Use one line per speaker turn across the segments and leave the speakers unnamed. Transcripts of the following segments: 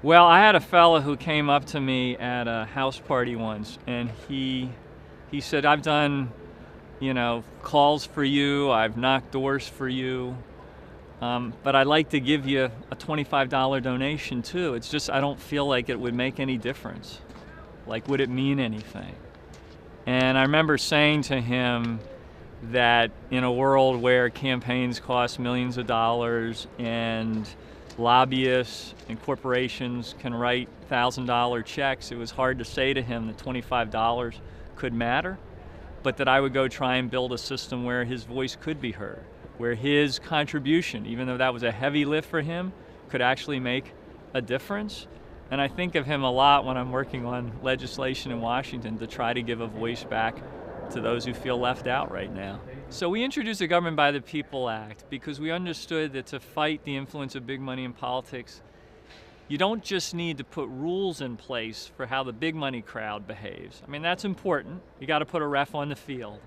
Well, I had a fellow who came up to me at a house party once, and he said, "I've done, calls for you. I've knocked doors for you, but I'd like to give you a $25 donation too. It's just I don't feel like it would make any difference. Like, would it mean anything?" And I remember saying to him that in a world where campaigns cost millions of dollars and lobbyists and corporations can write $1,000 checks, it was hard to say to him that $25 could matter, but that I would go try and build a system where his voice could be heard, where his contribution, even though that was a heavy lift for him, could actually make a difference. And I think of him a lot when I'm working on legislation in Washington to try to give a voice back to those who feel left out right now. So we introduced the Government by the People Act because we understood that to fight the influence of big money in politics, you don't just need to put rules in place for how the big money crowd behaves. I mean, that's important. You got to put a ref on the field.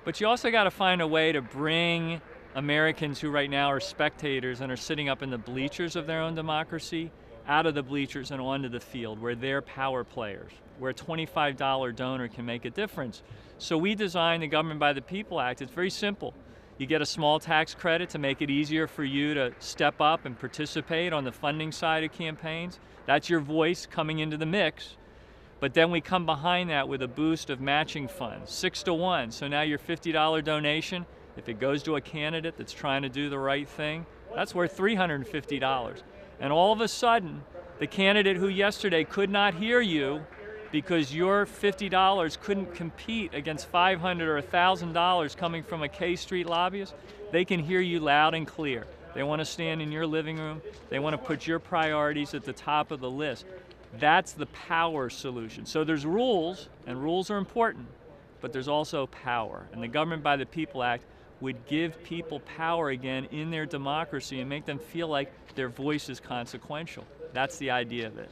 But you also got to find a way to bring Americans who right now are spectators and are sitting up in the bleachers of their own democracy out of the bleachers and onto the field where they're power players, where a $25 donor can make a difference. So we designed the Government by the People Act. It's very simple. You get a small tax credit to make it easier for you to step up and participate on the funding side of campaigns. That's your voice coming into the mix. But then we come behind that with a boost of matching funds, 6-to-1. So now your $50 donation, if it goes to a candidate that's trying to do the right thing, that's worth $350. And all of a sudden, the candidate who yesterday could not hear you because your $50 couldn't compete against $500 or $1,000 coming from a K Street lobbyist, they can hear you loud and clear. They want to stand in your living room. They want to put your priorities at the top of the list. That's the power solution. So there's rules, and rules are important, but there's also power. And the Government by the People Act would give people power again in their democracy and make them feel like their voice is consequential. That's the idea of it.